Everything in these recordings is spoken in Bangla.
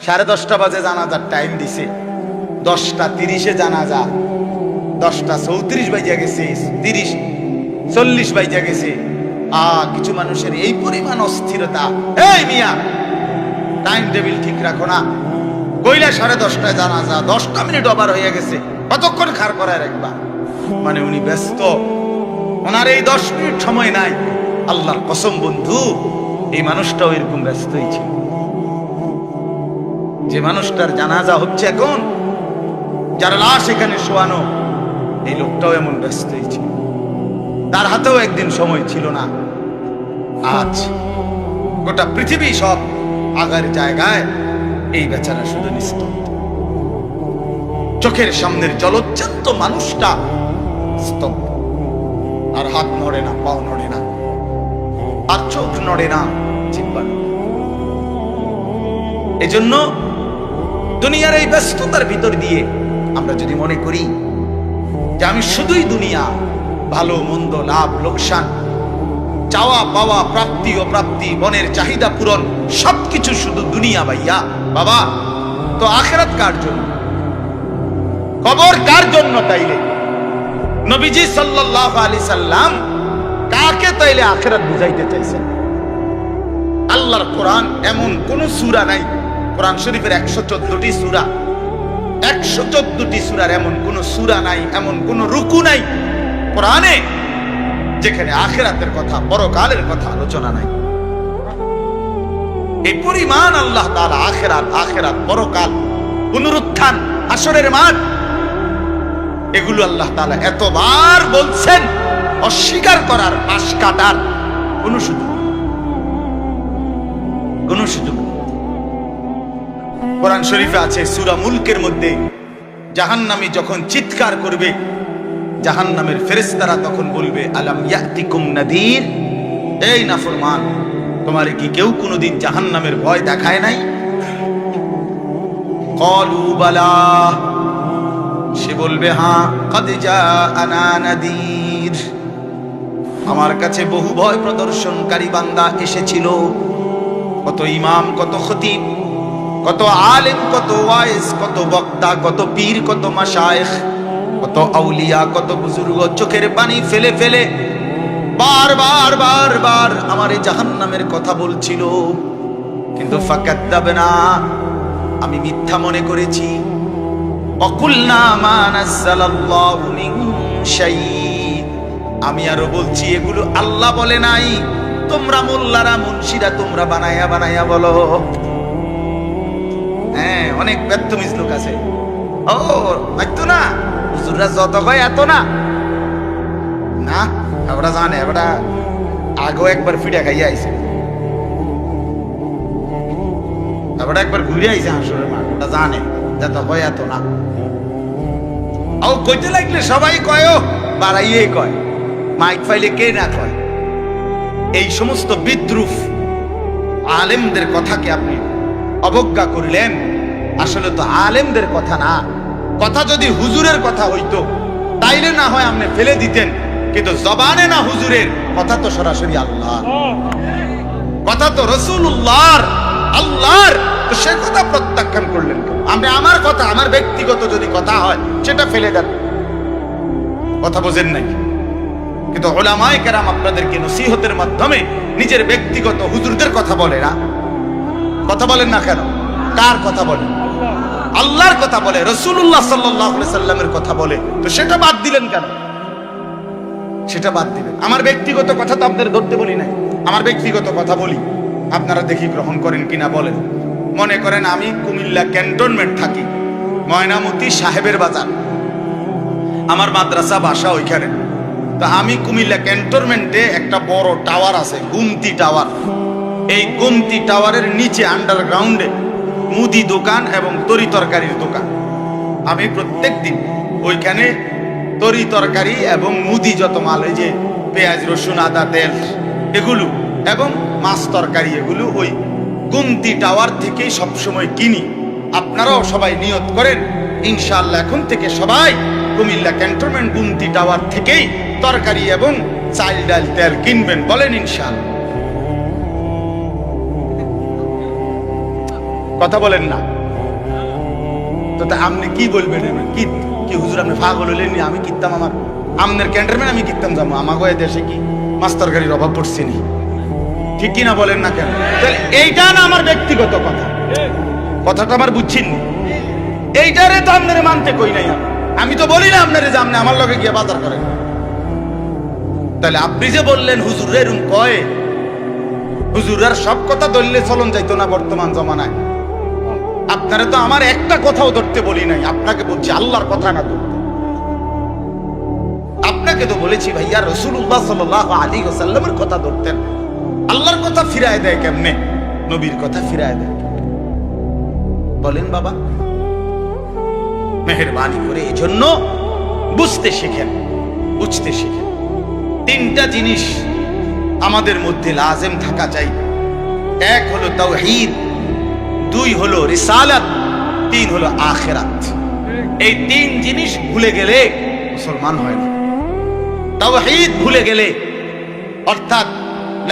10:30 বাজে জানাজার টাইম দিছে, 10:30 জানাজা, 10:34 বাজে গেছে, 30:40 বাজে গেছে। কিছু মানুষের এই পরিমাণ অস্থিরতা। এই মিয়া, টাইম টেবিল ঠিক রাখো না, কইলা 10:30 জানাজা, 10টা মিনিট ওভার হয়ে গেছে, কতক্ষণ খাড় করায় রাখবা? মানে উনি ব্যস্ত, ওনার এই 10 মিনিট সময় নাই। আল্লাহর কসম বন্ধু, এই মানুষটাও এরকম ব্যস্তই ছিল। যে মানুষটার জানাজা হচ্ছে এখন, যার লাশ এখানে শোয়ানো, এই লোকটাও এমন ব্যস্তই ছিল। তার হাতেও একদিন সময় ছিল না। আজ গোটা পৃথিবী সব আগার জায়গায়, এই বেচারা শুধু নিস্তব্ধ। চোখের সামনের জলজ্জান্ত মানুষটা স্তব্ধ, আর হাত নড়ে না, পাও নড়ে না, আর চোখ নড়ে না, জিহ্বা নড়ে। এজন্য দুনিয়ার এই ব্যস্ততার ভিতর দিয়ে আমরা যদি মনে করি যে আমি শুধুই দুনিয়া, ভালো মন্দ, লাভ লোকসান, চাওয়া পাওয়া, প্রাপ্তি অপ্রাপ্তি, মনের চাহিদা পূরণ, সবকিছু শুধু দুনিয়া ভাইয়া, বাবা, তো আখিরাত কার জন্য? কবর কার জন্য? তাইলে নবীজি সাল্লাল্লাহু আলাইহি সাল্লাম কাকে তাইলে আখিরাত বুঝাইতে চাইছেন? আল্লাহর কোরআন এমন কোন সূরা নাই, কোরআন শরীফের 114টি সূরা, 114টি সূরার এমন কোন সূরা নাই, এমন কোন রুকু নাই কোরআনে যেখানে আখিরাতের কথা, পরকালের কথা আলোচনা নাই। এই পরিমাণ আল্লাহ তাআলা আখিরাত, পরকাল, পুনরুত্থান, হাসরের মাঠ, এগুলো আল্লাহ তাআলা এতবার বলছেন, অস্বীকার করার, পাশ কাটার কোন সুযোগ নেই। কোরআন শরীফে আছে, সূরা মুলকের মধ্যে, জাহান্নামী যখন চিৎকার করবে, জাহান্নামের ফেরেশতারা তখন বলবে, আলাম ইয়াতিকুম নাদির, এই নাফরমান, তোমার কি কেউ কোনোদিন জাহান্নামের ভয় দেখায় নাই? ক্বালু বালা, সে বলবে, হ্যাঁ, ক্বাদ জাআনা নাদির, আমার কাছে বহু ভয় প্রদর্শনকারী বান্দা এসেছিল। কত ইমাম, কত খতিব, কত আলেম, কত ওয়াইজ, কত বক্তা, কত পীর, কত মাশায়েখ, কত আউলিয়া, কত বুজুর্গ চোখের পানি ফেলে ফেলে বারবার আমার এই জাহান্নামের কথা বলছিল, কিন্তু ফাকাদ্দাবনা, আমি মিথ্যা মনে করেছি। ওয়াকুলনা মা নাযালাল্লাহু মিন শাই, আমি আরো বলছি এগুলো আল্লাহ বলে নাই, তোমরা মোল্লারা, মুন্সিরা তোমরা বানায়া বলো। হ্যাঁ, অনেক ব্যর্থমিজ লোক আছে, ও হয়তো না, হুজুররা যত কয় এত না, না ওরা জানে, ওরা আগেও একবার ফিরে খাইয়া আইছে, ওরা একবার ঘুরে আইছে হাসরের মাঠ, ওটা জানে যত কয় এত না। ও কইতে লাগলে সবাই কয়, ও বাড়াইয়ে কয়, মাইক ফাইলে কে না কয়। এই সমস্ত বিদ্রুপ আলেমদের কথাকে আপনি অবজ্ঞা করলেন। আসলে তো আলেমদের কথা না, কথা যদি হুজুরের কথা হইতো তাইলে না হয় আপনি ফেলে দিতেন, কিন্তু জবানে না হুজুরের কথা, তো সরাসরি আল্লাহ কথা, তো রাসূলুল্লাহর, আল্লাহর, তো সে কথা প্রত্যাখ্যান করলেন কেন? আপনি আমার কথা, আমার ব্যক্তিগত যদি কথা হয় সেটা ফেলে দেন, কথা বোঝেন নাই। কিন্তু উলামায়ে কেরাম আপনাদেরকে নসিহতের মাধ্যমে নিজের ব্যক্তিগত হুজুরদের কথা বলে না, কথা বলেন না কেন? কার কথা বলে? আল্লাহর কথা বলে, রাসূলুল্লাহ সাল্লাল্লাহু আলাইহি সাল্লামের কথা বলে, তো সেটা বাদ দিলেন কেন? সেটা বাদ দিলেন। আমার ব্যক্তিগত কথা তো আপনাদের ধরতে বলি নাই, আমার ব্যক্তিগত কথা বলি, আপনারা দেখি গ্রহণ করেন কিনা বলেন। মনে করেন আমি কুমিল্লা ক্যান্টনমেন্ট থাকি, ময়নামতি সাহেবের বাজার, আমার মাদ্রাসা বাসা ওইখানে। তো আমি কুমিল্লা ক্যান্টনমেন্টে একটা বড় টাওয়ার আছে, গুমতি টাওয়ার, এই গুমতি টাওয়ারের নিচে আন্ডারগ্রাউন্ডে মুদি দোকান এবং তরি তরকারির দোকান। আমি প্রত্যেক দিন ওইখানে তরি তরকারি এবং মুদি যত মাল, এই যে পেঁয়াজ, রসুন, আদা, তেল এগুলো এবং মাছ তরকারি, এগুলো ওই গুমতি টাওয়ার থেকেই সবসময় কিনি। আপনারাও সবাই নিয়ত করেন, ইনশাআল্লাহ এখন থেকে সবাই কুমিল্লা ক্যান্টনমেন্ট গুমতি টাওয়ার থেকেই তরকারি এবং চাল, ডাল, তেল কিনবেন, বলেন ইনশাআল্লাহ। কথা বলেন না তো। তা আপনি কি বলবেন? কি কি হুজুর আপনি পাগল হইলেন? আমি কিতাম আমার আমনের ক্যান্টারম্যান আমি কিতাম যাবো? আমাকে দেশে কি মাস্টার গাড়ির অভাব পড়ছে নি? ঠিক কিনা বলেন না কেন? তাহলে এইটা না আমার ব্যক্তিগত কথা, কথাটা আমার বুঝছেন নি? এইটারে তো আপনারে মানতে কই নাই আমি তো বলি না আপনারে যে আপনি আমার লগে গিয়ে বাজার করেন। তাহলে আপনি যে বললেন হুজুর এরকম কয়, হুজুরার সব কথা ধরলে চলন যাইতো না বর্তমান জমানায়। আপনারা তো আমার একটা কথাও ধরতে বলি নাই, আপনাকে বলছি আল্লাহর কথা না ধরতে। আপনাকে তো বলেছি ভাইয়া রাসূলুল্লাহ সাল্লাল্লাহু আলাইহি ওয়াসাল্লামের কথা ধরতেন। আল্লাহর কথা ফিরায় দেয় কেমনে? নবীর কথা ফিরায় দেয় বলেন বাবা। মেহেরবানি করে এজন্য বুঝতে শিখেন, বুঝতে শিখেন। তিনটা জিনিস আমাদের মধ্যে লাজেম থাকা চাই। এক হলো তাওহীদ, দুই হলো রিসালাত, তিন হলো আখিরাত। এই তিন জিনিস ভুলে গেলে মুসলমান হয় না। তাওহীদ ভুলে গেলে অর্থাৎ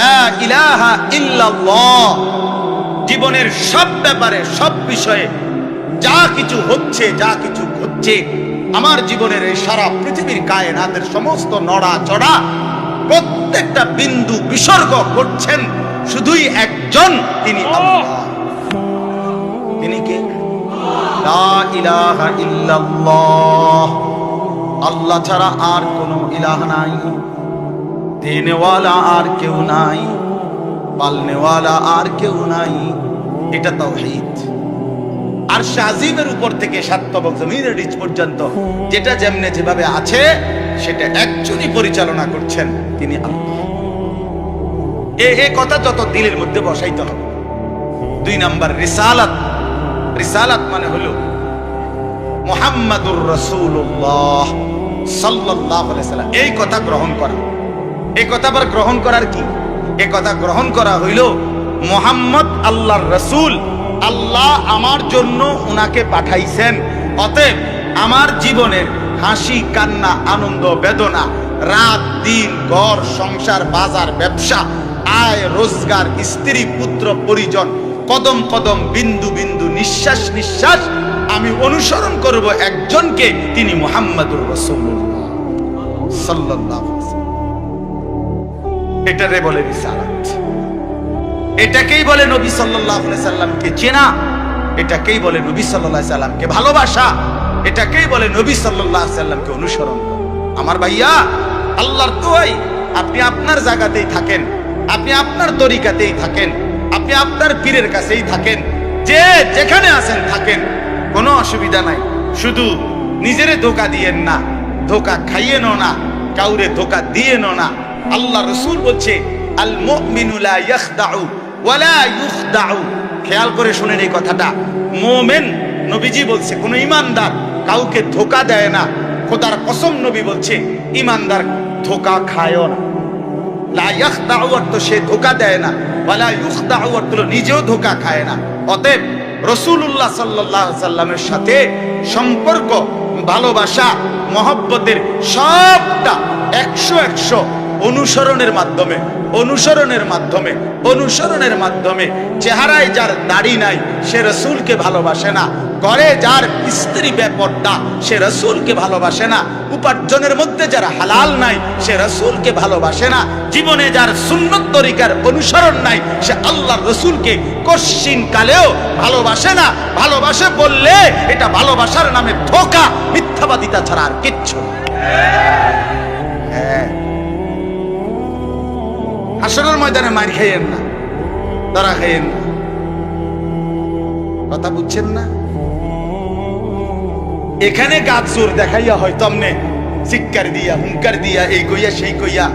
লা ইলাহা ইল্লাল্লাহ, জীবনের সব ব্যাপারে সব বিষয়ে যা কিছু হচ্ছে যা কিছু ঘটছে আমার জীবনের এই সারা পৃথিবীর কায়নাতের সমস্ত নড়া চড়া প্রত্যেকটা বিন্দু বিসর্গ করছেন শুধুই একজন, তিনি আল্লাহ। তিনি কে? লা ইলাহা ইল্লাল্লাহ, আল্লাহ ছাড়া আর কোনো ইলাহ নাই, দেনেওয়ালা আর কেউ নাই, পালনেওয়ালা আর কেউ নাই। এটা তাওহীদ। আর শাজিমের উপর থেকে সাতবক জমিনের নিচ পর্যন্ত যেটা যেমনে যেভাবে আছে সেটা একজনই পরিচালনা করছেন, তিনি আল্লাহ। এই কথা যত দিলের মধ্যে বসাইতে হবে। দুই নাম্বার রিসালাত। রিসালাত মানে হলো মুহাম্মাদুর রাসূলুল্লাহ সাল্লাল্লাহু আলাইহি ওয়াসাল্লাম, এই কথা গ্রহণ করা। এই কথা আবার গ্রহণ করার কি? এই কথা গ্রহণ করা হইল মুহাম্মদ আল্লাহর রাসূল, আল্লাহ আমার জন্য উনাকে পাঠাইছেন। অতএব আমার জীবনের হাসি কান্না আনন্দ বেদনা, রাত দিন, ঘর সংসার বাজার ব্যবসা, আয় রোজগার, স্ত্রী পুত্র পরিজন, কদম কদম বিন্দু বিন্দু নিঃশ্বাস নিঃশ্বাস আমি অনুসরণ করব একজনকে, তিনি মুহাম্মাদুর রাসূলুল্লাহ সাল্লাল্লাহু আলাইহি ওয়াসাল্লাম। এটারে বলে রিসালাত। এটাকেই বলে নবী সাল্লাল্লাহু আলাইহি সাল্লামকে চেনা, এটাকেই বলে নবী সাল্লাল্লাহু আলাইহি সাল্লামকে ভালোবাসা, এটাকেই বলে নবী সাল্লাল্লাহু আলাইহি সাল্লামকে অনুসরণ করা। আমার ভাইয়া, আল্লাহর দোহাই, আপনি আপনার জায়গাতেই থাকেন, আপনি আপনার তরিকাতেই থাকেন, আপনি আপনার পীরের কাছেই থাকেন, যে যেখানে আছেন থাকেন, কোনো অসুবিধা নাই। শুধু নিজেরে ধোঁকা দিয়েন না, ধোঁকা খাইয়েনও না, কাউরে ধোঁকা দিয়েনও না। আল্লাহ রাসূল বলছে আল মুমিনু লা ইয়াখদাউ ওয়া লা ইউখদাউ। খেয়াল করে শুনেন এই কথাটা। মুমিন, নবীজি বলছে, কোন ঈমানদার কাউকে ধোঁকা দেয় না। খোদার কসম নবী বলছে ঈমানদার ধোঁকা খায়ও না। লা ইয়াখদাউ অর্থ সে ধোঁকা দেয় না, ওয়া লা ইউখদাউ অর্থ নিজেও ধোঁকা খায় না। অতএব রাসূলুল্লাহ সাল্লাল্লাহু আলাইহি সাল্লামের সাথে সম্পর্ক, ভালোবাসা, মহব্বতের সবটা 100 অনুসরণের মাধ্যমে, অনুসরণের মাধ্যমে, অনুসরণের মাধ্যমে। চেহারায় যার দাড়ি নাই সে রাসূলকে ভালোবাসে না, ঘরে যার স্ত্রী বেপরদা সে রাসূলকে ভালোবাসে না, উপার্জনের মধ্যে যার হালাল নাই সে রাসূলকে ভালোবাসে না, জীবনে যার সুন্নত তরিকার অনুসরণ নাই সে আল্লাহর রাসূলকে কশিন কালেও ভালোবাসে না। ভালোবাসে বললে এটা ভালোবাসার নামে ধোঁকা, মিথ্যাবাদিতা ছাড়া আর কিচ্ছু। হ্যাঁ, হাসরের ময়দানে মার খাইয়েন না, ধরা খাইয়েন না। কথা বুঝছেন না? এখানে গাছ জোর দেখাইয়া হয়তো আমনে চিৎকার দিয়া হুঙ্কার দিয়া এই কইয়া সেই কইয়া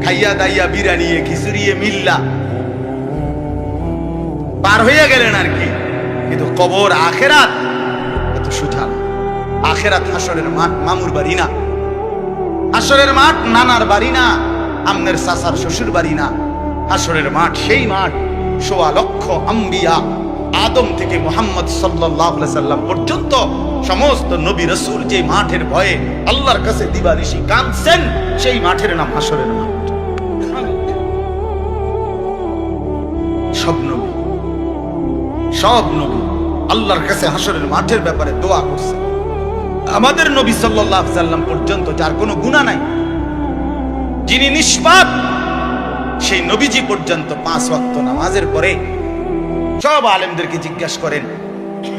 খাইয়া দাইয়া বিরানিয়ে খিচুড়িয়ে মিল্লা পার হইয়া গেলেন আর কি। কিন্তু কবর আখেরাত এত সোজা না। আখেরাত হাসরের মাঠ মামুর বাড়ি না, হাসরের মাঠ নানার বাড়ি না, আমনের চাচার শ্বশুর বাড়ি না। হাসরের মাঠ সেই মাঠ ১৬ লক্ষ আম্বিয়া, আদম থেকে মুহাম্মদ সাল্লাল্লাহু আলাইহি সাল্লাম পর্যন্ত সমস্ত নবী রাসূল যে মাঠের ভয়ে আল্লাহর কাছে দিবানিশি কাঁদছেন, সেই মাঠের নাম হাসরের মাঠ। সব নবী, সব নবী আল্লাহর কাছে হাসরের মাঠের ব্যাপারে দোয়া করছে। আমাদের নবী সাল্লাল্লাহু আলাইহি সাল্লাম পর্যন্ত যার কোনো গুনাহ নাই, যিনি নিষ্পাপ, সেই নবীজি পর্যন্ত 5 ওয়াক্ত নামাজের পরে সব আলেমদেরকে জিজ্ঞাসা করেন,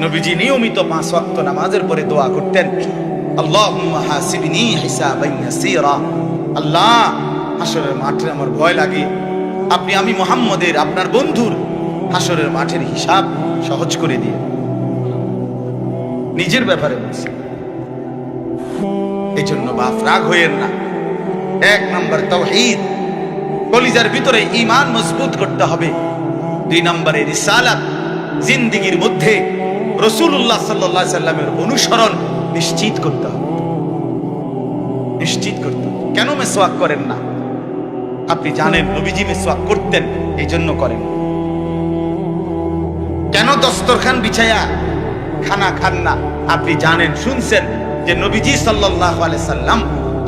নবীজি নিয়মিত 5 ওয়াক্ত নামাজের পরে দোয়া করতেন, আল্লাহুম্মা হাসিবনি হিসাবান ইয়াসীরা। আল্লাহ, হাসরের মাঠে আমার ভয় লাগে, আপনি আমি মুহাম্মদের, আপনার বন্ধুর হাসরের মাঠের হিসাব সহজ করে দিয়ে। নিজের ব্যাপারে বলছি। এই জন্য বাপ রাগ হইয়েন না। 1 নম্বর তাওহীদ, কলিজার ভিতরে ঈমান মজবুত করতে হবে। 2 নম্বরে রিসালাত, জিন্দেগীর মধ্যে রাসূলুল্লাহ সাল্লাল্লাহু আলাইহি সাল্লামের অনুসরণ নিশ্চিত করতে হবে। নিশ্চিত করতে হবে। কেন মিসওয়াক করেন না? আপনি জানেন নবীজি মিসওয়াক করতেন, এই জন্য করেন। কেন দস্তরখান বিছায়া খানা খান না? আপনি জানেন, শুনছেন যে নবীজি সাল্লাল্লাহু আলাইহি সাল্লাম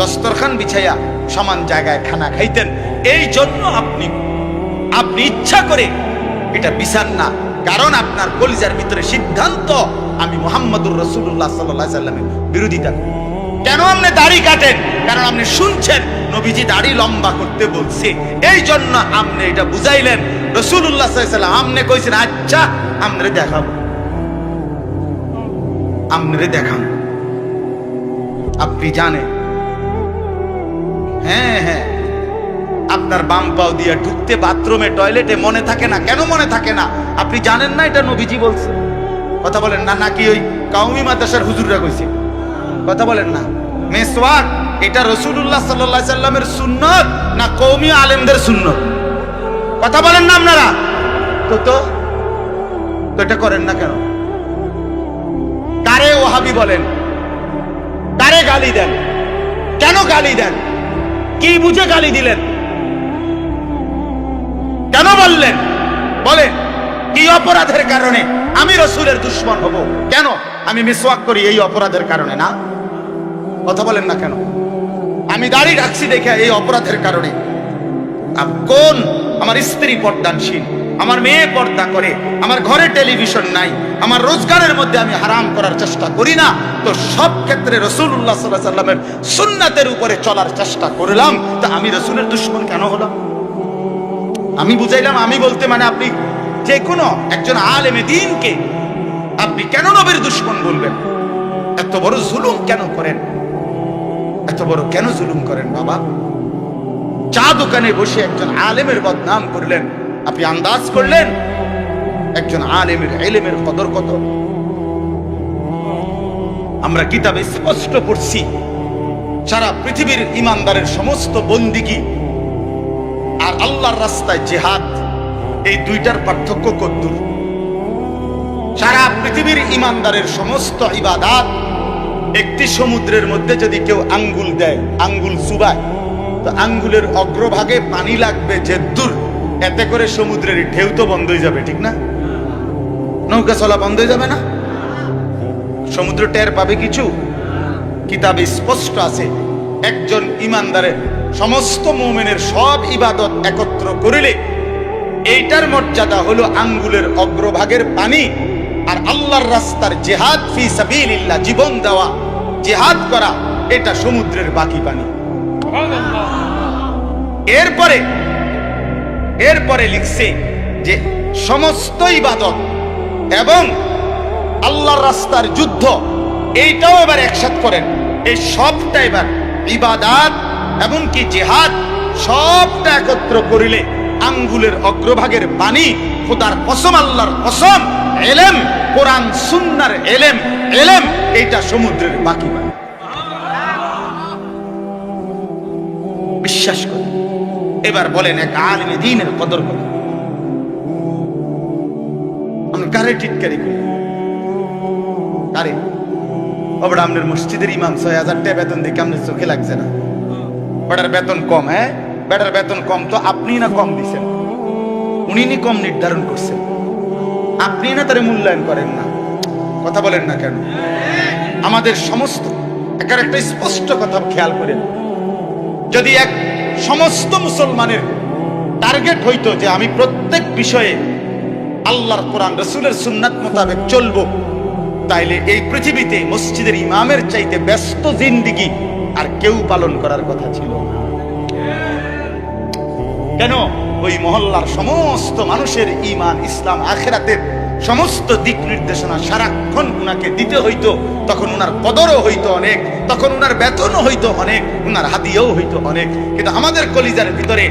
দস্তরখান বিছায়া সমান জায়গায় খানা খাইতেন, এই জন্য আপনি ইচ্ছা করে এটা বিছান না। কারণ আপনার কলিজার ভিতরে সিদ্ধান্ত, আমি মুহাম্মদুর রাসূলুল্লাহ সাল্লাল্লাহু আলাইহি সাল্লামের বিরোধিতা করি। কেন আপনি দাড়ি কাটেন? কারণ আপনি শুনছেন নবীজি দাড়ি লম্বা করতে বলছে, এই জন্য আপনি এটা বুঝাইলেন। রাসূলুল্লাহ সাল্লাল্লাহু আলাইহি সাল্লাম আপনি কইছেন, আচ্ছা আমরে দেখাবো, আমরে দেখান। আপনি জানেন, হ্যাঁ হ্যাঁ, আপনার বাম পাও দিয়ে ঢুকতে বাথরুমে টয়লেটে মনে থাকে না। কেন মনে থাকে না? আপনি জানেন না এটা নবীজি বলছে। কথা বলেন না, নাকি ওই কাউমি মাদ্রাসার হুজুররা কইছে? কথা বলেন না। মিসওয়াক এটা রাসূলুল্লাহ সাল্লাল্লাহু আলাইহি সাল্লামের সুন্নাত না কওমি আলেমদের সুন্নাত? কথা বলেন না আপনারা। তো এটা করেন না কেন? কারে ওয়াহাবি বলেন? কারে গালি দেন? কেন গালি দেন? কি বুঝে গালি দিলেন? কেন বললেন? বলেন, কি অপরাধের কারণে আমি রাসূলের দুশমন হব? কেন? আমি মিসওয়াক করি এই অপরাধের কারণে না? কথা বলেন না কেন? আমি দাড়ি রাখছি দেখে এই অপরাধের কারণে? কোন আমার স্ত্রী পর্দানশীল, আমার মেয়ে পর্দা করে, আমার ঘরে টেলিভিশন নাই, আমার রোজগারের মধ্যে আমি হারাম করার চেষ্টা করি না, তো সব ক্ষেত্রে রাসূলুল্লাহ সাল্লাল্লাহু আলাইহি সাল্লামের সুন্নাতের উপরে চলার চেষ্টা করলাম, তা আমি রাসূলের দুশমন কেন হলাম? আমি বুঝাইলাম, আমি বলতে মানে আপনি যে কোনো একজন আলেমে দ্বীনকে আপনি কেন নবীর দুশমন বলবেন? এত বড় জুলুম কেন করেন? এত বড় কেন জুলুম করেন বাবা? চা দোকানে বসে একজন আলেমের বদনাম করলেন, আপনি আন্দাজ করলেন একজন আলেমের ইলমের কদর কত? আমরা কিতাবে স্পষ্ট পড়ছি, সারা পৃথিবীর ইমানদারের সমস্ত বন্দিগি আর আল্লাহর রাস্তায় জিহাদ, এই দুইটার পার্থক্য কতদূর? সারা পৃথিবীর ইমানদারের সমস্ত ইবাদত, একটি সমুদ্রের মধ্যে যদি কেউ আঙ্গুল দেয়, আঙ্গুল চুবায়, তো আঙ্গুলের অগ্রভাগে পানি লাগবে যে দূর, এতে করে সমুদ্রের ঢেউ তো বন্ধ হয়ে যাবে, ঠিক না? নৌকা চলা বন্ধ হয়ে যাবে না? সমুদ্র টের পাবে কিছু? কিতাবে স্পষ্ট আছে, একজন ইমানদারের সমস্ত মুমিনের সব ইবাদত একত্র করিলে এইটার মর্যাদা হলো আঙ্গুলের অগ্রভাগের পানি। আর আল্লাহর রাস্তার জিহাদ ফি সাবিলিল্লাহ, জীবন দেওয়া, জিহাদ করা, এটা সমুদ্রের বাকি পানি। এরপরে লিখছে যে সমস্ত ইবাদত এবং আল্লাহর রাস্তার যুদ্ধ, এইটাও এবার একসাথে করেন। এই সবটা এবার ইবাদত এবং কি জিহাদ সবটা একত্র করিলে আঙ্গুলের অগ্রভাগের পানি, খোদার কসম, আল্লাহর কসম, ইলম, কোরআন সুন্নাহর ইলম, এইটা সমুদ্রের বাকি পানি। বিশ্বাস করেন। এবার বলেন, এক আলেমে দ্বীনের কদর করেন। আমি কারে টিটকারি করি? কারে? ওটা আপনার মসজিদের ইমাম ৬০০০ টাকা বেতন দেখে আপনার চোখে লাগছে না? বেটার বেতন কম। হ্যাঁ, বেটার বেতন কম তো আপনি না কম দিচ্ছেন, উনি নি কম নির্ধারণ করছেন, আপনি না তারে মূল্যায়ন করেন না। কথা বলেন না কেন? আমাদের সমস্ত একটা স্পষ্ট কথা খেয়াল করেন, যদি এক সমস্ত মুসলমানের টার্গেট হইতো যে আমি প্রত্যেক বিষয়ে আল্লাহর কোরআন রসুলের সুন্নাত মোতাবেক চলবো, তাইলে এই পৃথিবীতে মসজিদের ইমামের চাইতে ব্যস্ত জিন্দিগি আর কেউ পালন করার কথা ছিল না। কেন? ওই মহল্লার সমস্ত মানুষের ঈমান, ইসলাম, আখিরাতের সমস্ত দিক নির্দেশনা সারাক্ষণ উনাকে দিতে হইতো। তখন উনার কদরও হইতো অনেক, তখন উনার বেতনও হইতো অনেক, উনার হাদিয়াও হইতো অনেক। কিন্তু আমাদের কলিজার ভিতরে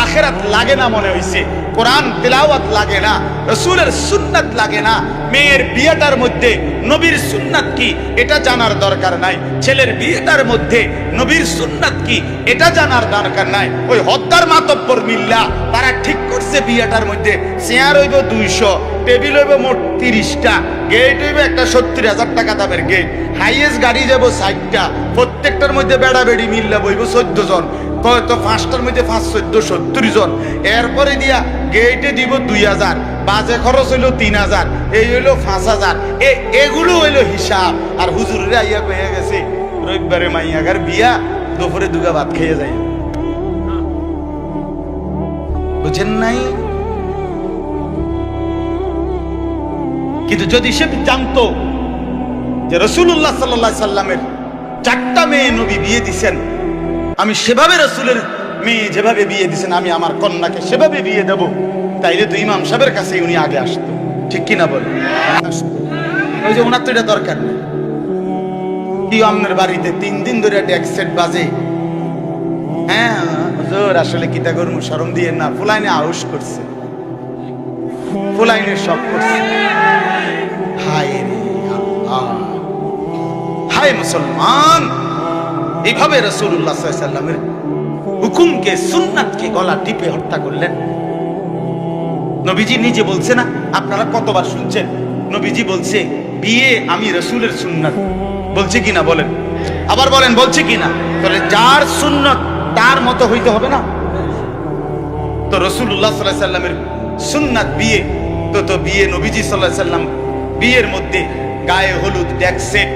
আখিরাত লাগে না মনে হইছে, কোরআন তেলাওয়াত লাগে না, রাসূলের সুন্নাত লাগে না। মেয়ের বিয়েটার মধ্যে নবীর সুন্নাত কি এটা জানার দরকার নাই, ছেলের বিয়েটার মধ্যে নবীর সুন্নাত কি এটা জানার দরকার নাই। ওই হদ্দার মাতব্বর মিল্লা তারা ঠিক করছে বিয়েটার মধ্যে চেয়ার হইব 200, টেবিল হইব মোট 30টা, গেট হইব একটা 70,000 টাকা দামের গেট, হাইয়েস্ট গাড়ি যাব 60টা, প্রত্যেকটার মধ্যে বেড়া বেড়ি মিল্লা বইব 14 জন, তো 5টার মধ্যে 5 14 70 জন। এরপরে দিয়া গেটে দিব 2000, বাজে খরচ হইলো 3000, এই হইলো 5000। এগুলো হইলো হিসাব। আর হুজুরের আইয়া কয়ে গেছে রবিবারে মাইয়াগার বিয়া, দুপুরে দুগা ভাত খেয়ে যায়। বুঝেন নাই? কিন্তু যদি সে জানতো যে রাসূলুল্লাহ সাল্লাল্লাহু আলাইহি সাল্লামের 4টা মেয়ে নবী বিয়ে দিছেন, আমি সেভাবে রাসূলের মেয়ে যেভাবে বিয়ে দিছেন আমি আমার কন্যাকে সেভাবে বিয়ে দেব, তাইলে তো ইমাম সাহেবের কাছে উনি আগে আসতো। ঠিক কিনা বল? ওই যে ওনার তো এটা দরকার নেই। কি আপনার বাড়িতে 3 দিন ধরে ডেক সেট বাজে, হ্যাঁ হুজুর আসলে কিতা করব, শরম দিয়ে না, ফুলাইনে আউশ করছে, ফুলাইনে সব করছে। হায় রে আল্লাহ, হায় মুসলমান, এইভাবে রাসূলুল্লাহ সাল্লাল্লাহু আলাইহি সাল্লামের হুকুমকে, সুন্নাতকে গলা টিপে হত্যা করলেন। নবীজি নিজে বলছে না, আপনারা কতবার শুনছেন, নবীজি বলছে বিয়ে আমি রাসূলের সুন্নাত, বলছে কিনা বলেন? আবার বলেন বলছে কিনা? তাহলে যার সুন্নাত তার মতো হইতে হবে না? তো রাসূলুল্লাহ সাল্লাল্লাহু আলাইহি সাল্লামের সুন্নাত বিয়ে, তো বিয়ে নবীজি সাল্লাল্লাহু আলাইহি সাল্লাম বিয়ের মধ্যে গায়ে হলুদ, ডেক সেট,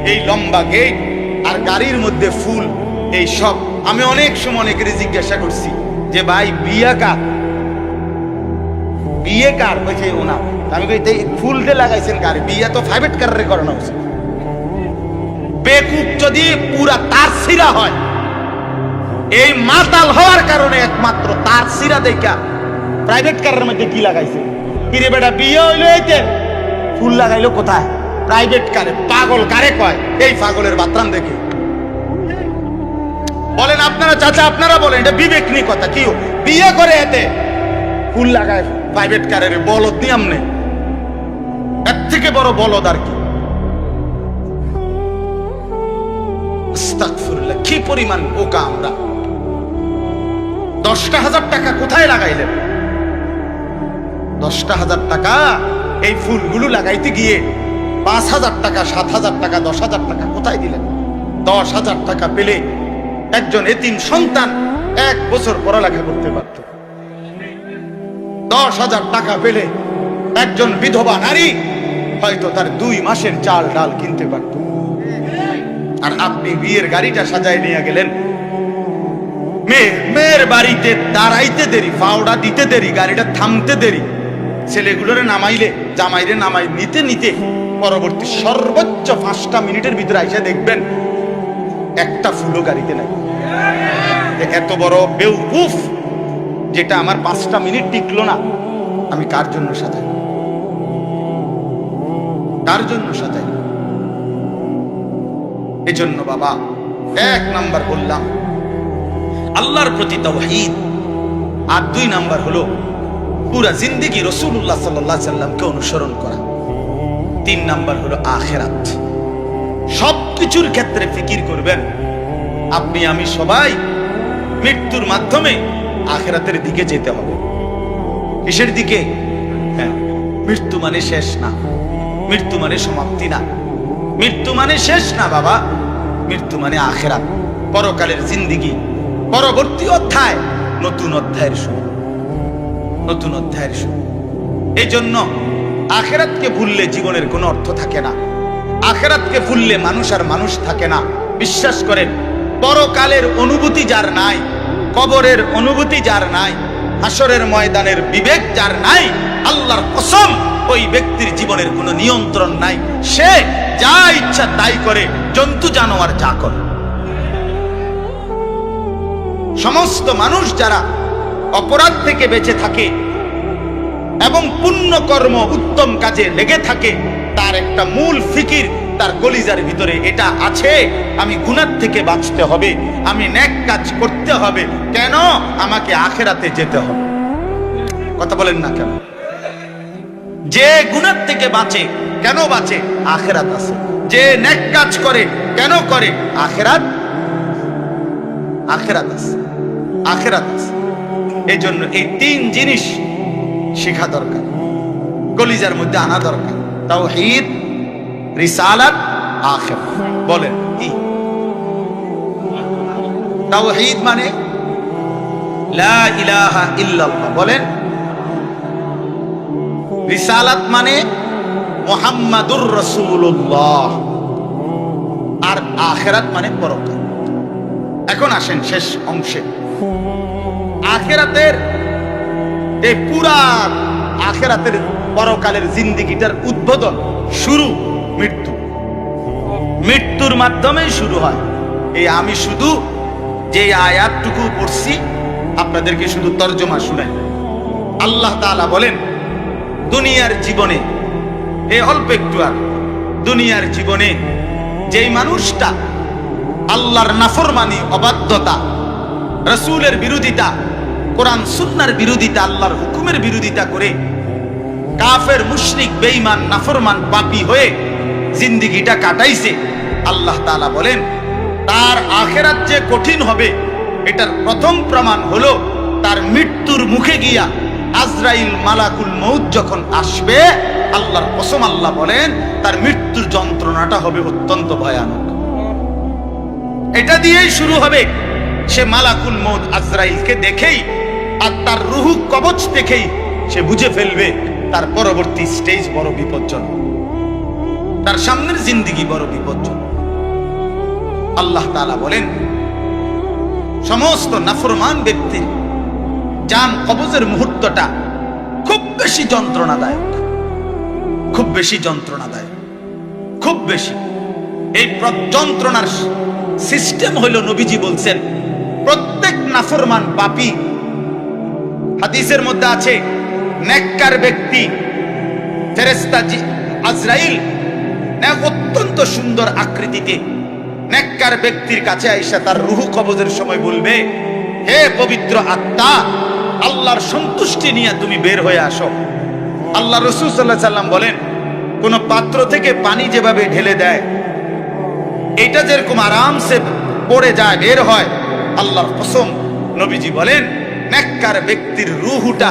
এই লম্বা গেট আর গাড়ির মধ্যে ফুল, এই সব। আমি অনেক সময় অনেকের জিজ্ঞাসা করছি যে ভাই বিয়ে কার, বিয়ে কার? বলছে ওনা। আমি কই ফুল দিয়ে লাগাইছেন কার? বিয়ে তো প্রাইভেট কারে করানো উচিত। বেকুব যদি পুরা তার সিরা হয়, এই মাতাল হওয়ার কারণে একমাত্র তার সিরা দেখা প্রাইভেট কারের মধ্যে কি লাগাইছে। কিরে বেটা বিয়ে হইলো এইতে ফুল লাগাইলো কোথায়? প্রাইভেট কারে। পাগল কারে কয়? এই পাগলের বাতরাম দেখে। বলেন আপনারা চাচা, আপনারা বলেন এটা বিবেক নিয়ে কথা। কি বিয়ে করে এতে ফুল লাগায় প্রাইভেট কারের? বলদ নিয়ম নেই, এর থেকে বড় বলদ আর কি? আস্তাগফিরুল্লাহ, কি পরিমাণ বোকা আমরা। 10,000 টাকা কোথায় লাগাইলেন? 10,000 টাকা এই ফুলগুলো লাগাইতে গিয়ে 5,000 টাকা, 7,000 টাকা, 10,000 টাকা কোথায় দিলেন? 10,000 টাকা পেলে একজন এতিম সন্তান 1 বছর পড়ালেখা করতে পারত। 10,000 টাকা পেলে একজন বিধবা নারী হয়তো তার 2 মাসের চাল ডাল কিনতে পারত। আর আপনি বিয়ের গাড়িটা সাজায় নিয়ে গেলেন, মেয়ের বাড়িতে দাঁড়াইতে দেরি, পাউডা দিতে দেরি, গাড়িটা থামতে দেরি, ছেলেগুলোরে নামাইলে জামাইরে নামাই নিতে নিতে পরবর্তী সর্বোচ্চ 5টা মিনিটের ভিতরে আইসা দেখবেন একটা ফুলও গাড়িতে নাই। এত বড় বেউকুফ যেটা আমার 5টা মিনিট টিকলো না, আমি কার জন্য সাজাই? কার জন্য সাজাই? এজন্য বাবা 1 নাম্বার বললাম আল্লাহর প্রতি তাওহীদ, আর 2 নাম্বার হলো পুরা জিন্দেগি রাসূলুল্লাহ সাল্লাল্লাহু আলাইহি সাল্লামকে অনুসরণ করা। 3 নাম্বার হলো আখিরাত। সবকিছুর ক্ষেত্রে ফিকির করবেন। আপনি আমি সবাই মৃত্যুর মাধ্যমে আখিরাতের দিকে যেতে হবে। কিসের দিকে? হ্যাঁ, মৃত্যু মানে শেষ না, মৃত্যু মানে সমাপ্তি না, মৃত্যু মানে শেষ না বাবা। মৃত্যু মানে আখিরাত, পরকালের জিন্দেগি, পরবর্তী অধ্যায়, নতুন অধ্যায়ের শুরু, নতুন অধ্যায়ের শুরু। এই জন্য আখিরাতকে ভুললে জীবনের কোনো অর্থ থাকে না। আখিরাতকে ভুললে মানুষ আর মানুষ থাকে না। বিশ্বাস করেন, পরকালের অনুভূতি যার নাই, কবরের অনুভূতি যার নাই, হাসরের ময়দানের বিবেক যার নাই, আল্লাহর কসম ওই ব্যক্তির জীবনের কোনো নিয়ন্ত্রণ নাই, সে যা ইচ্ছা তাই করে, জন্তু জানোয়ার যা করে। সমস্ত মানুষ যারা অপরাধ থেকে বেঁচে থাকে এবং পুণ্য কর্ম উত্তম কাজে লেগে থাকে, তার একটা মূল ফিকির তার কলিজার ভিতরে এটা আছে, আমি গুনাহ থেকে বাঁচতে হবে, আমি নেক কাজ করতে হবে। কেন? আমাকে আখিরাতে যেতে হবে। কথা বলেন না কেন? যে গুনাহ থেকে বাঁচে, কেন বাঁচে? আখিরাত আছে। যে নেক কাজ করে, কেন করে? আখিরাত আছে, আখিরাত আছে। এই জন্য এই তিন জিনিস শেখা দরকার, কলিজার মধ্যে আনা দরকার। তাওহীদ, রিসালাত, আখিরাত। বলেন কি? তাওহীদ মানে লা ইলাহা ইল্লাল্লাহ, বলেন। রিসালাত মানে মুহাম্মাদুর রাসূলুল্লাহ, আর আখিরাত মানে পরকাল। এখন আসেন শেষ অংশে। আখিরাতের এই পুরা আখিরাতের পরকালের জিন্দেগিটার উদ্বোধন, শুরু মৃত্যু। মৃত্যুর মাধ্যমেই শুরু হয়। এই আমি শুধু যে আয়াতটুকু পড়ছি আপনাদেরকে শুধু তর্জমা শুনাই। আল্লাহ তাআলা বলেন, দুনিয়ার জীবনে, এই অল্প একটু আর দুনিয়ার জীবনে যেই মানুষটা আল্লাহর নাফরমানি, অবাধ্যতা, রাসূলের বিরোধিতা, কোরআন সুন্নাহর বিরোধিতা, আল্লাহর হুকুমের বিরোধিতা করে কাফের, মুশরিক, বেঈমান, নাফরমান, পাপী হয়ে জিন্দেগিটা কাটাইছে, আল্লাহ তাআলা বলেন তার আখিরাত যে কঠিন হবে এটার প্রথম প্রমাণ হলো তার মৃত্যুর মুখে গিয়া আজরাইল, মালাকুল মউত যখন আসবে, আল্লাহর কসম আল্লাহ বলেন তার মৃত্যুর যন্ত্রণাটা হবে অত্যন্ত ভয়ানক। এটা দিয়েই শুরু হবে। সে মালাকুল মউত আজরাইলকে দেখেই আর তার রূহ কবজ দেখেই সে বুঝে ফেলবে তার পরবর্তী স্টেজ বড় বিপজ্জনক, তার সামনের জিন্দেগি বড় বিপজ্জনক। আল্লাহ তাআলা বলেন সমস্ত নাফরমান ব্যক্তির জান কবজের মুহূর্তটা খুব বেশি যন্ত্রণাদায়ক, খুব বেশি যন্ত্রণাদায়ক, খুব বেশি। এই যন্ত্রণার সিস্টেম হইল, নবীজি বলছেন প্রত্যেক নাফরমান পাপী, হাদিসের মধ্যে আছে নেককার ব্যক্তি ফেরেশতা আজরাইল অত্যন্ত সুন্দর আকৃতিতে নেককার ব্যক্তির কাছে আইসা তার রূহ কবজের সময় বলবে, হে পবিত্র আত্মা, আল্লাহর সন্তুষ্টি নিয়ে তুমি বের হয়ে আসো। আল্লাহ রাসূল সাল্লাল্লাহু আলাইহি সাল্লাম বলেন, কোন পাত্র থেকে পানি যেভাবে ঢেলে দেয়, এটা যেরকম আরামসে পড়ে যায়, বের হয়, আল্লাহর কসম নবীজি বলেন নেককার ব্যক্তির রূহটা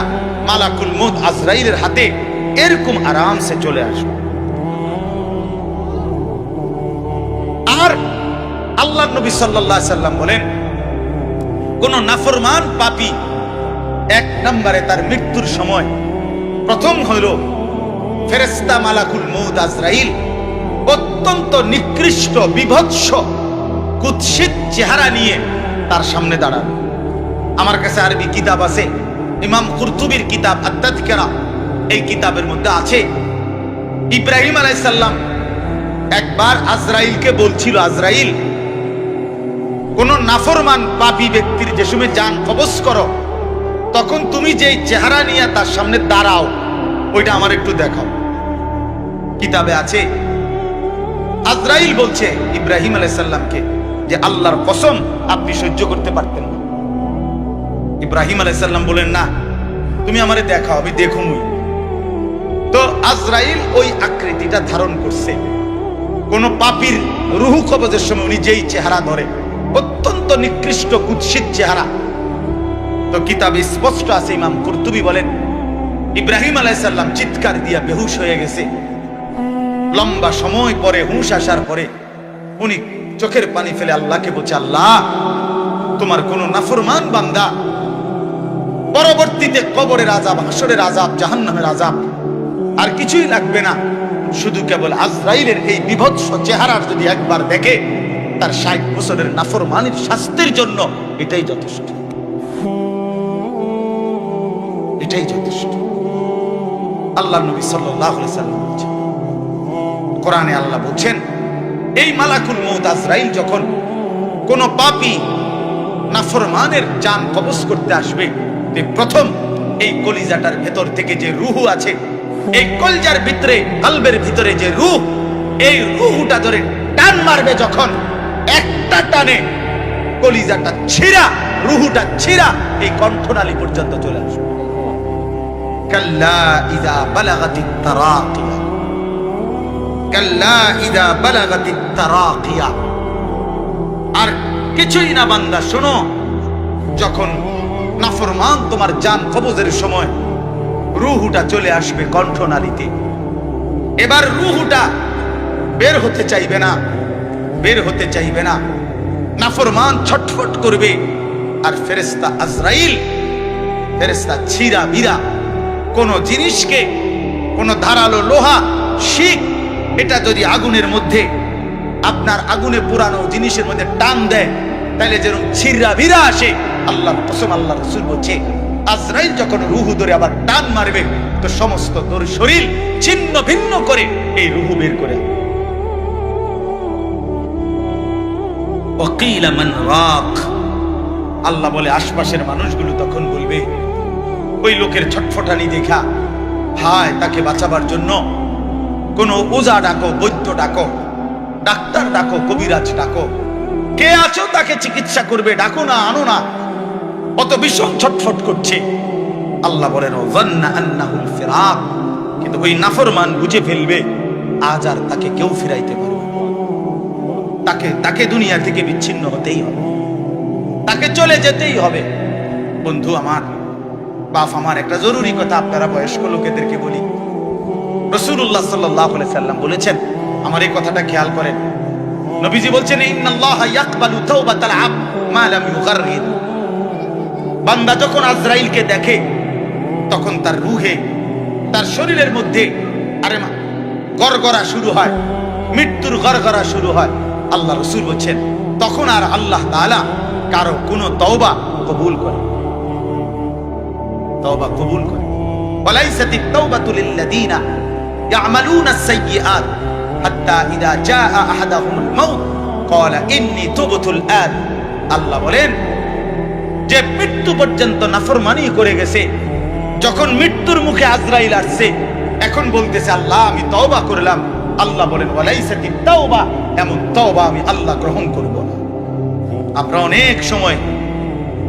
মালাকুল মউত আজরাইলের হাতে এরকম আরামসে চলে আসবে। আর আল্লাহর নবী সাল্লাল্লাহু আলাইহি সাল্লাম বলেন কোন নাফরমান পাপী এক নম্বরে তার মৃত্যুর সময় প্রথম হইল ফেরেশতা মালাকুল মউত আজরাইল অত্যন্ত নিকৃষ্ট, বিভৎস, কুৎসিত চেহারা নিয়ে তার সামনে দাঁড়াবে। আমার কাছে আরবি কিতাব আছে, ইমাম কুরতুবির কিতাব আত-তাযকিরা, এই কিতাবের মধ্যে আছে ইব্রাহিম আলাইহিস সালাম একবার আজরাইলকে বলছিল, আজরাইল, কোন নাফরমান পাপী ব্যক্তির যে সময় জান কবজ করো তখন তুমি যেই চেহারা নিয়ে তার সামনে দাঁড়াও ওইটা আমার একটু দেখাও। কিতাবে আছে আজরাইল বলছে ইব্রাহিম আলাইহিস সালামকে যে আল্লাহর কসম আপনি সহ্য করতে পারতেন না। ইব্রাহিম আলাইহিস সালাম বলেন, না তুমি আমারে দেখাও, আমি দেখুমই। তো আজরাইল ওই আকৃতিটা ধারণ করছে। কোন পাপীর রূহ কবজের সময় উনি যেই চেহারা ধরে, অত্যন্ত নিকৃষ্ট, কুৎসিত চেহারা। তো কিতাবে স্পষ্ট আছে, ইমাম কুরতুবী বলেন ইব্রাহিম আলাইহিস সালাম চিৎকার দিয়া বেহুশ হয়ে গেছে। লম্বা সময় পরে হুঁশ আসার পরে উনি চোখের পানি ফেলে আল্লাহকে বলছে, আল্লাহ, তোমার কোন নাফরমান বান্দা পরবর্তীতে কবরের আযাব, হাসরের আযাব, জাহান্নামের আযাব আর কিছুই লাগবে না, শুধু কেবল আজরাইলের এই বিভৎস চেহারার যদি একবার দেখে তার ৬০ বছরের নাফরমানির শাস্তির জন্য এটাই যথেষ্ট, এটাই যথেষ্ট। আল্লাহ নবী সাল্লাল্লাহু আলাইহি ওয়াসাল্লাম বলছেন, কোরআনে আল্লাহ বলছেন, এই মালাকুল মউত আজরাইল যখন কোন পাপী নাফরমানের জান কবজ করতে আসবে, তে প্রথম এই কলিজাটার ভেতর থেকে যে রূহ আছে, এই কলজার ভিতরে, কলবের ভিতরে যে রূহ, এই রূহটা ধরে টান মারবে যখন, একটা টানে কলিজাটা ছিঁড়া, রূহটা ছিঁড়া এই কণ্ঠনালী পর্যন্ত চলে আসবে। কাল্লা ইযা বালাগাতিত তারাকিয়া, কাল্লা ইযা বালাগাতিত তারাকিয়া। আর কিছুই না বান্দা, শোনো, যখন নাফরমান তোমার জান কবজের সময় রূহটা চলে আসবে কণ্ঠনালীতে, এবার রূহটা বের হতে চাইবে না, বের হতে চাইবে না, নাফরমান ছটফট করবে। আর ফেরেশতা আজরাইল, ফেরেশতা ছিঁড়া বিরা কোন জিনিসকে, কোন ধারালো লোহা, শিক, এটা যদি আগুনের মধ্যে, আপনার আগুনে পুরানো জিনিসের মধ্যে টান দেয়, তাহলে যেরকম ছিঁড়া বিরা আসে, আল্লাহর কসম, আল্লাহ রাসূল বলছে, আজরাইল যখন রূহ ধরে আবার টান মারবে, তো সমস্ত তোর শরীর ছিন্ন ভিন্ন করে এই রূহ বের করে। ওয়াকিলা মান রাক, আল্লাহ বলে আশপাশের মানুষগুলো তখন বলবে, ওই লোকের ছটফটানি দেখা, হায়, তাকে বাঁচাবার জন্য কোন ওজা ডাকো, বৈদ্য ডাকো, ডাক্তার ডাকো, কবিরাজ ডাকো, কে আছো তাকে চিকিৎসা করবে, ডাকো না, আনো না, অত ভীষণ ছটফট করছে। আল্লাহ বলেন, ওয়ান্না আন্নাহুল ফিরাক, কিন্তু ওই নাফরমান বুঝে ফেলবে আজ আর তাকে কেউ ফিরাইতে পারবে না, তাকে দুনিয়া থেকে বিচ্ছিন্ন হতেই হবে, তাকে চলে যেতেই হবে। বন্ধু আমার, বাপ আমার, একটা জরুরি কথা আপনারা বয়স্ক লোকেদেরকে বলি। রাসূলুল্লাহ সাল্লাল্লাহু আলাইহি সাল্লাম বলেছেন, আমার এই কথাটা খেয়াল করেন, নবীজি বলছেন, ইন্নাল্লাহা ইয়াকবালু তাওবাতাল আবদ মা লাম ইউগারগির। বান্দা যখন আজরাইলকে দেখে, তখন তার রূহে, তার শরীরের মধ্যে আরে গড়গড়া শুরু হয়, মৃত্যুর গড়গড়া শুরু হয়। আল্লাহ রাসূল বলছেন, তখন আর আল্লাহ তাআলা কারো কোনো তওবা কবুল করে, তওবা কবুল করে। ওয়ালাইসাতিত তাওবাতু লিল্লাযিনা ইয়ামালুনা আস-সাইয়্যাত হাত্তা ইযা জাআ আহাদাহুমুল মাউত ক্বালা ইন্নী তুবতুল আন। আল্লাহ বলেন, যে মৃত্যু পর্যন্ত নাফরমানি করে গেছে, যখন মৃত্যুর মুখে আজরাইল আসছে, এখন বলতেছে, আল্লাহ আমি তওবা করলাম। আল্লাহ বলেন, ওয়ালাইসাতিত তাওবা, এমন তওবা আমি আল্লাহ গ্রহণ করব না। আমরা অনেক সময়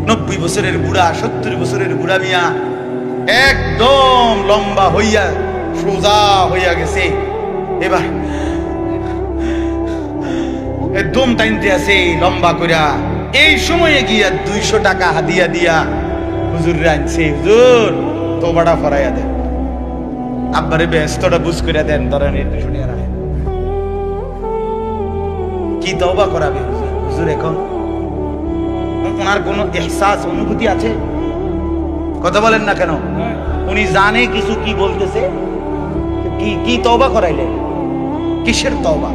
90 বছরের বুড়া, 70 বছরের বুড়া মিয়া একদম লম্বা হইয়া, সোজা হইয়া গেছে, এবার একদম টাইনতে আছে লম্বা কইরা, এই সময়ে গিয়া 200 টাকা হাদিয়া দিয়া হুজুর আনছে, হুজুর তোবাটা ফরাইয়া দেন, আব্বারে ব্যস্তটা বুঝ করে দেন, ধরেন 200 টাকা রাখেন। কি তওবা করাবে হুজুর? এখন ওনার কোনো ইহসাস, অনুভূতি আছে? কথা বলেন না কেন? উনি জানে কিছু কি বলতেছে, কি তওবা করাইলেন? কিসের তওবা?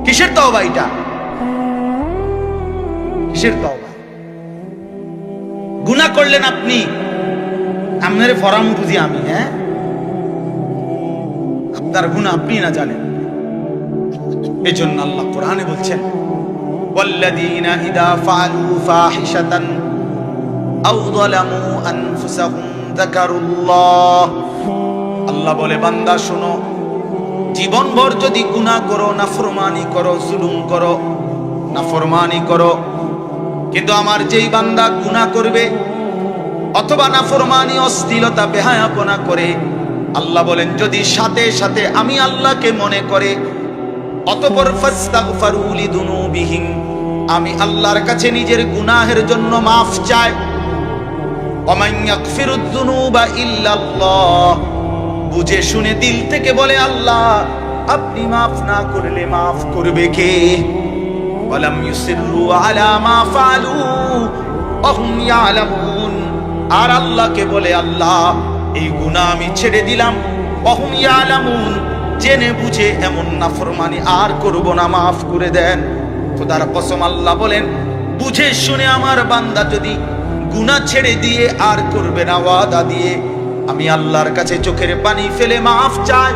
কিসের তওবা এটা? কিসের তওবা? গুনাহ করলেন আপনি, আপনারে ফরাম বুঝি আমি, হ্যাঁ, আপনার গুনাহ আপনি না জানেন। এই জন্য আল্লাহ কোরআনে বলছেন, ওয়াল্লাযীনা ইযা ফাআলু ফাহিশাতান আও যালামু আনফুসাহুম যাকারুল্লাহ। আল্লাহ বলে, বান্দা শোনো, জীবনভর যদি গুনাহ করো, নাফরমানি করো, জুলুম করো, নাফরমানি করো, কিন্তু আমার যেই বান্দা গুনাহ করবে অথবা নাফরমানি, অশ্লীলতা, বেহায়াপনা করে, আল্লাহ বলেন, যদি সাথে সাথে আমি আল্লাহকে মনে করে, অতঃপর ফাস্তাগফিরু লিযুনুবিহিম, আমি আল্লাহর কাছে নিজের গুনাহের জন্য মাফ চাই, ওয়া মান ইয়াগফিরুয যুনুবা ইল্লাল্লাহ, বুঝে শুনে দিল থেকে বলে, আল্লাহ আপনি মাফ না করলে মাফ করবে কে? ওয়ালাম ইউসিররু আলা মা ফাআলু ওয়া হুম ইয়ালামুন, আর আল্লাহকে বলে, আল্লাহ এই গুনাহ আমি ছেড়ে দিলাম, ওয়া হুম ইয়ালামুন, জেনে বুঝে এমন নাফরমানি আর করব না, মাফ করে দেন। খোদার কসম, আল্লাহ বলেন, বুঝে শুনে আমার বান্দা যদি গুনাহ ছেড়ে দিয়ে আর করবে না, ওয়াদা দিয়ে আমি আল্লাহর কাছে চোখের পানি ফেলে মাফ চাই।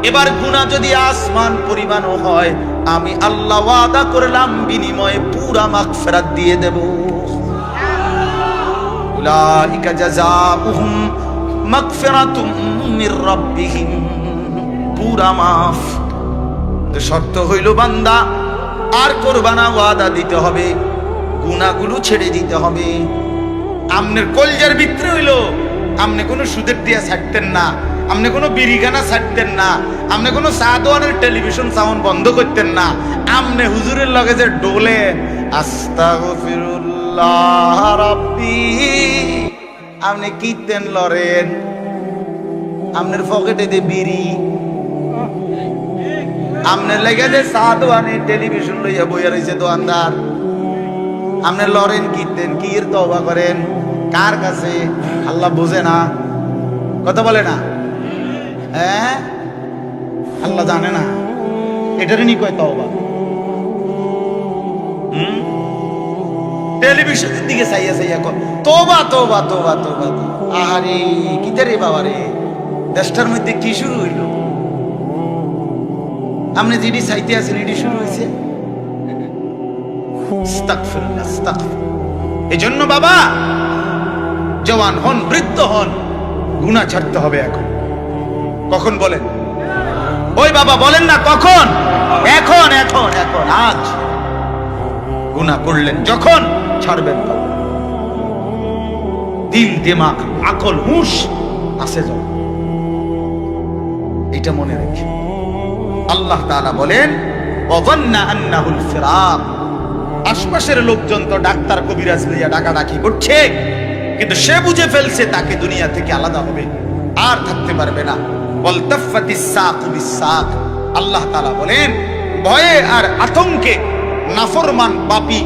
এবার গুনাহ যদি আসমান পরিমাণও হয়, আমি আল্লাহ ওয়াদা করলাম বিনিময়ে পুরা মাগফিরাত দিয়ে দেব। উলাইকা জাযাউহুম মাগফিরাতুম মির রাব্বিহিম, পুরা মাফ। তো শর্ত হইল বান্দা আর করবা না, ওয়াদা দিতে হবে, গুনাহগুলো ছেড়ে দিতে হবে। আমনের কলজার ভিতরে হইলো আমনে কোনো সুদের দিয়া ছাড়তেন না, আমনে কোনো বিড়িখানা ছাড়তেন না, আমনে কোনো সাদওয়ানের টেলিভিশন সাউন্ড বন্ধ করতেন না। আমনে হুজুরের লগে যে ডোলেন, আস্তাগফিরুল্লাহ রাব্বি, আমনে কীর্তন লরেন, আমনের পকেটে যে বিড়ি, আমনের লেগে যে সাদওয়ানের টেলিভিশন লইয়া বইয়া রইছে দোকানদার, আমনে লরেন কীর্তন, কি এর তওবা করেন কার কাছে? আল্লাহ বোঝে না? কথা বলে না? হ্যাঁ, আল্লাহ জানে না? এটারই নি কয় তওবা। টেলিভিশনের দিকে চাইয়া চাইয়া কর তওবা তওবা তওবা তওবা। আরে কিতে রে বাবা রে, দেশটার মধ্যে কি শুরু হইল? আপনি যেটি চাইতে আছেন এটি শুরু হয়েছে। আস্তাগফিরুল্লাহ, আস্তাগফিরুল্লাহ। এই জন্য বাবা, জওয়ান হন, বৃদ্ধ হন, গুনাহ ছাড়তে হবে এখন। কখন বলেন? ওই বাবা বলেন না কখন? এখন এখন এখন, আজ। গুনাহ করলেন যখন, ছাড়বেন কখন? দিল, দিমাগ, আকল, হুঁশ আছে যখন। এটা মনে রেখে আল্লাহ তাআলা বলেন, ওয়াযান্না আন্নাহুল ফিরাক। আশপাশের লোকজন তো ডাক্তার কবিরাজ লইয়া ডাকাডাকি করছে, কিন্তু সে বুঝে ফেলছে তাকে দুনিয়া থেকে আলাদা হবে, আর থাকতে পারবে না। ওয়ালতাফাতিস সাকু বিসাক। আল্লাহ তাআলা বলেন, ভয়ে আর আতঙ্কে নাফরমান পাপী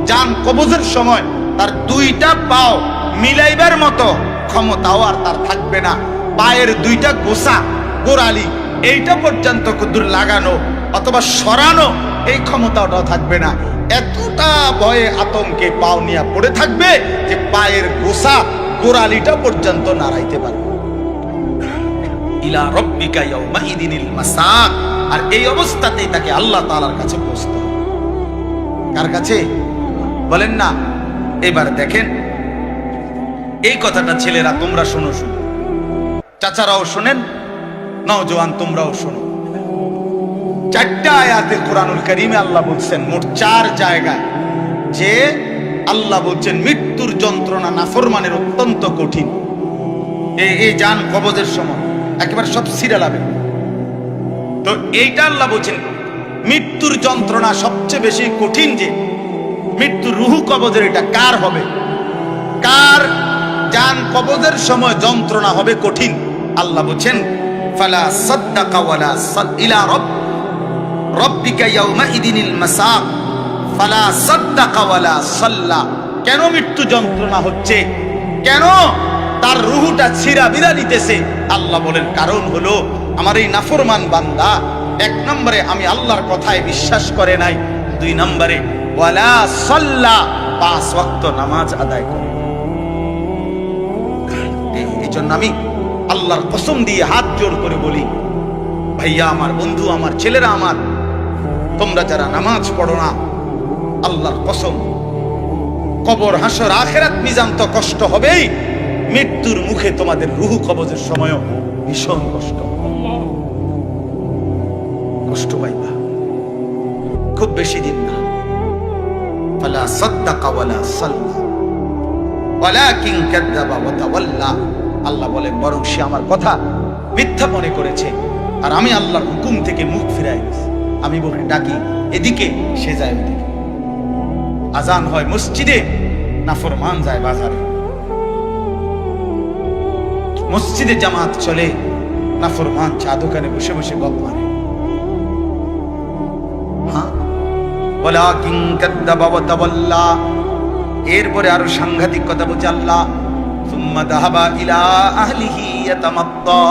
জান কবজের সময় তার দুইটা পাও মিলাইবার মতো ক্ষমতাও আর তার থাকবে না। পায়ের দুইটা গোছা, গোড়ালি, এইটা পর্যন্ত কুদুর লাগানো অথবা সরানো এই ক্ষমতাটাও থাকবে না। এতটা ভয়ে আতঙ্কে পাও নিয়ে পড়ে থাকবে যে পায়ের গোছা, গোড়ালিটা পর্যন্ত নাড়াইতে পারবে। ইলা রাব্বিকা ইয়াউমাইদিনিল মাসাক। আর এই অবস্থাতেই তাকে আল্লাহ তাআলার কাছে পৌঁছতে হবে। কার কাছে বলেন না? এবার দেখেন এই কথাটা ছেলেরা তোমরা শোনো, শুনো, চাচারাও শোনেন, নওজোয়ান তোমরাও শোনো। চারটা আয়াতে কোরআনুল কারীমে আল্লাহ বলছেন, মোট 4 জায়গায়, যে আল্লাহ বলছেন মৃত্যুর যন্ত্রণা নাফরমানের অত্যন্ত কঠিন। এই জান কবজের সময় একেবারে সব সিরালাবে। তো এইটা আল্লাহ বলছেন মৃত্যুর যন্ত্রণা সবচেয়ে বেশি কঠিন। যে মৃত্যুর রুহু কবজের, এটা কার হবে? কার জান কবজের সময় যন্ত্রণা হবে কঠিন? আল্লাহ বলছেন, ফালা সাদ্দাকা ওয়ালা ইলা রাব্বিকা ইয়াউমাইদিনিল মাসাক ফালা সাদ্দাকা ওয়ালা সাল্লা। কেন মৃত্যু যন্ত্রণা হচ্ছে? কেন তার রুহুটা ছিঁড়া বিড়া নিতেছে? আল্লাহ বলেন কারণ হলো আমার এই নাফরমান বান্দা 1 নম্বরে আমি আল্লাহর কথায় বিশ্বাস করে নাই, 2 নম্বরে ওয়ালা সাল্লা 5 ওয়াক্ত নামাজ আদায় করে। এই জন্য আমি আল্লাহর কসম দিয়ে হাত জোড় করে বলি, ভাইয়া আমার, বন্ধু আমার, ছেলেরা আমার, তোমরা যারা নামাজ পড়ো না, আল্লাহর কসম, কবর, হাসর, আখিরাত, মিজান তো কষ্ট হবেই, মৃত্যুর মুখে তোমাদের রুহু কবজের সময়ও ভীষণ কষ্ট, কষ্ট পাইবা। খুব বেশি দিন না। ফালা সাদ্দাকা ওয়ালা সাল্লা ওয়ালাকিন কাযাবা ওয়া তাওয়াল্লা। আল্লাহ বলেন বরং সে আমার কথা মিথ্যা মনে করেছে, আর আমি আল্লাহর হুকুম থেকে মুখ ফিরাই দিয়েছি। আমি বলি ডাকি এদিকে, সে যায় ওদিকে। আজান হয় মসজিদে, নাফরমান যায় বাজারে। মসজিদে জামাত চলে, নাফরমান চা দোকানে বসে বসে গপ মারে। হ্যাঁ, ওয়ালাকিন কাযাবা ওয়া তাওয়াল্লা। এরপরে আরো সাংঘাতিক কথা বলছে আল্লাহ, সুম্মা যাহাবা ইলা আহলিহি ইয়াতামাত্তা।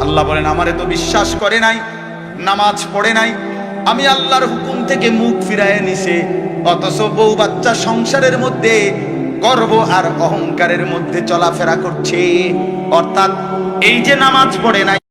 আল্লাহ বলেন আমারে তো বিশ্বাস করে নাই, নামাজ পড়ে নাই, আমি আল্লাহর হুকুম থেকে মুখ ফিরায় নিছে, অথচ বউ বাচ্চা সংসারের মধ্যে গর্ব আর অহংকারের মধ্যে চলাফেরা করছে। অর্থাৎ এই যে নামাজ পড়ে নাই,